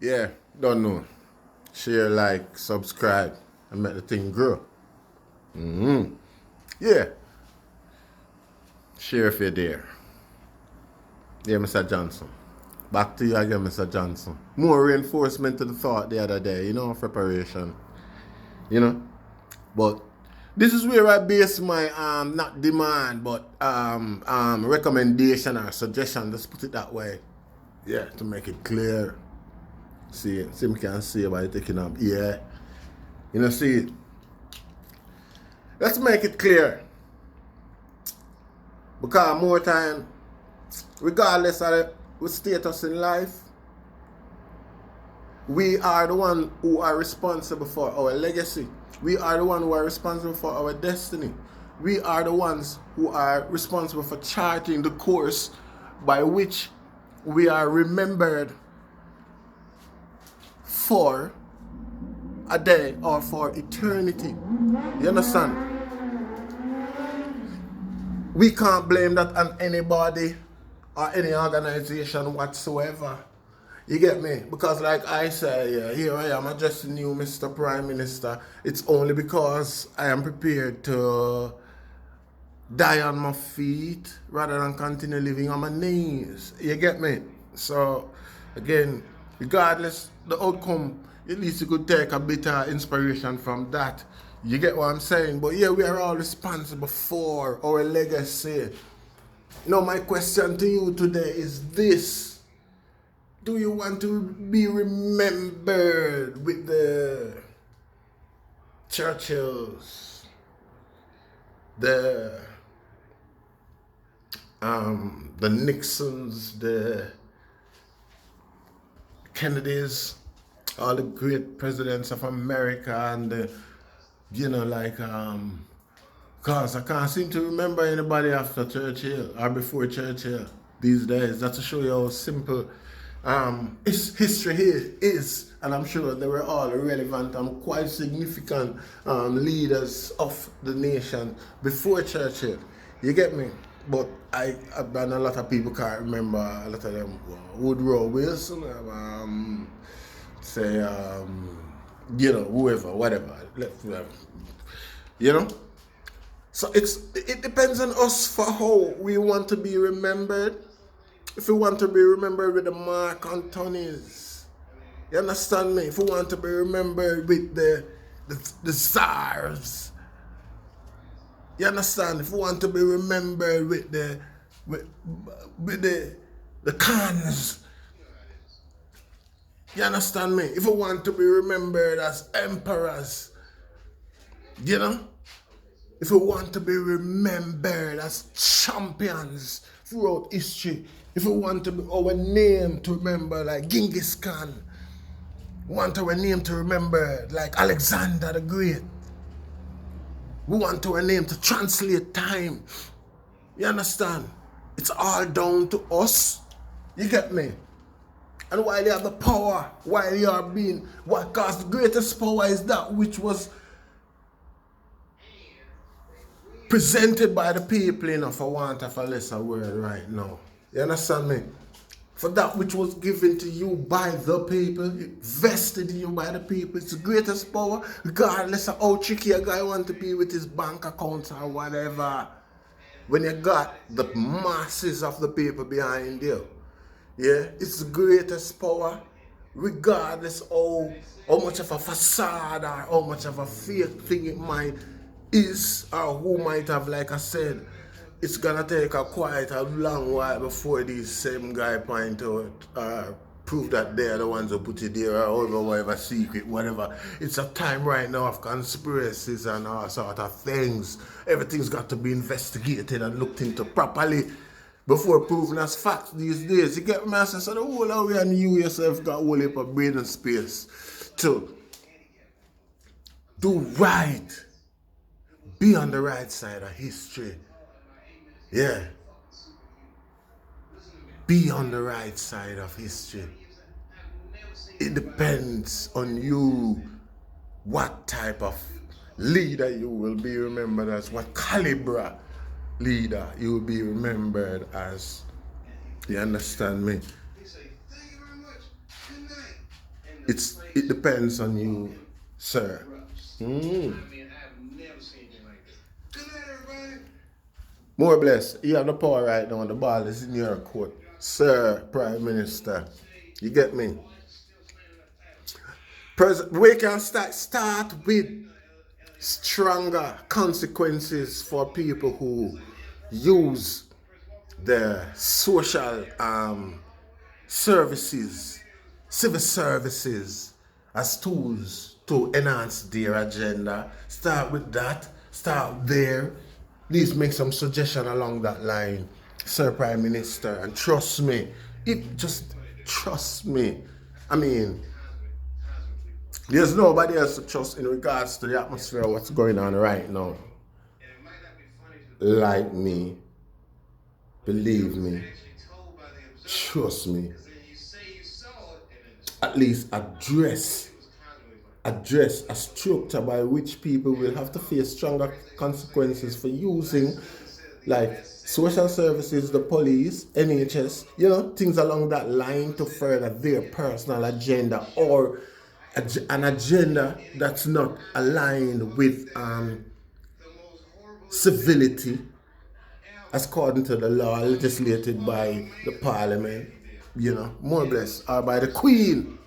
Yeah, don't know. Share, like, subscribe, and make the thing grow. Yeah, share if you're there. Yeah, Mr. Johnson. Back to you again, Mr. Johnson. More reinforcement to the thought the other day, of reparation. You know? But this is where I base my not demand but recommendation or suggestion. Let's put it that way. Yeah, to make it clear. See me can see by taking up. Yeah. See. Let's make it clear. Because more time, regardless of the status in life, we are the one who are responsible for our legacy. We are the one who are responsible for our destiny. We are the ones who are responsible for charting the course by which we are remembered for a day or for eternity. You understand? We can't blame that on anybody or any organization whatsoever. You get me? Because like I say, yeah, here I am addressing you, Mr. Prime Minister. It's only because I am prepared to die on my feet rather than continue living on my knees. You get me? So, again, regardless the outcome, at least you could take a bit of inspiration from that. You get what I'm saying? But yeah, we are all responsible for our legacy. Now, my question to you today is this. Do you want to be remembered with the Churchills, the Nixons, the Kennedys, all the great presidents of America, and cause I can't seem to remember anybody after Churchill or before Churchill these days. That's to show you how simple history here is, and I'm sure they were all relevant and quite significant leaders of the nation before Churchill. You get me? But and a lot of people can't remember a lot of them. Woodrow Wilson, whoever, whatever. You know? So it depends on us for how we want to be remembered. If we want to be remembered with the Mark Antonies, you understand me? If we want to be remembered with the Tsars, you understand? If we want to be remembered with the Khans, you understand me? If we want to be remembered as emperors, if we want to be remembered as champions throughout history, if we want to be our name to remember like Genghis Khan, we want our name to remember like Alexander the Great. We want our name to translate time. You understand? It's all down to us. You get me? And while you have the power, while you are being, because the greatest power is that which was presented by the people, for want of a lesser word right now. You understand me? For that which was given to you by the people, vested in you by the people, it's the greatest power, regardless of how tricky a guy wants to be with his bank accounts or whatever. When you got the masses of the people behind you, yeah, it's the greatest power, regardless of how much of a facade or how much of a fake thing it might is, or who might have, like I said, it's gonna take quite a long while before these same guy point out prove that they're the ones who put it there or whatever secret, whatever. It's a time right now of conspiracies and all sort of things. Everything's got to be investigated and looked into properly before proven as facts these days. You get me? So the whole of you and you yourself got a whole heap of brain and space to do right. Be on the right side of history. Yeah. Be on the right side of history. It depends on you what type of leader you will be remembered as, what caliber leader you will be remembered as. You understand me? it depends on you, sir. More blessed. You have the power right now, and the ball is in your court, sir, Prime Minister. You get me? We can start with stronger consequences for people who use the social services, civil services as tools to enhance their agenda. Start with that. Start there. Please make some suggestion along that line, Sir Prime Minister. And trust me, just trust me. I mean, there's nobody else to trust in regards to the atmosphere of what's going on right now. Like me, believe me, trust me. At least address a structure by which people will have to face stronger consequences for using, like, social services, the police, NHS, things along that line to further their personal agenda, or an agenda that's not aligned with civility as according to the law legislated by the parliament, more blessed, or by the queen,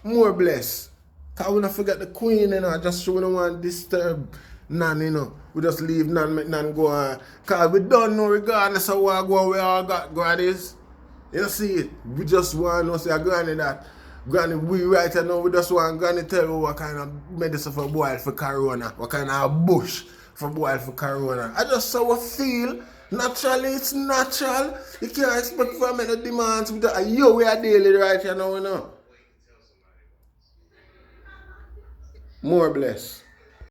more blessed. Cause we not forget the queen, just we don't want to disturb none, we just leave none, make none go on. Cause we don't know regardless of what go on, we all got grannies. You see it? We just want to say a granny that. Granny, we right now, we just want Granny tell you what kind of medicine for boil for corona, what kind of bush for boil for corona. I just saw we feel. Naturally, it's natural. You can't expect for me the demands. We are daily right here now, More blessed.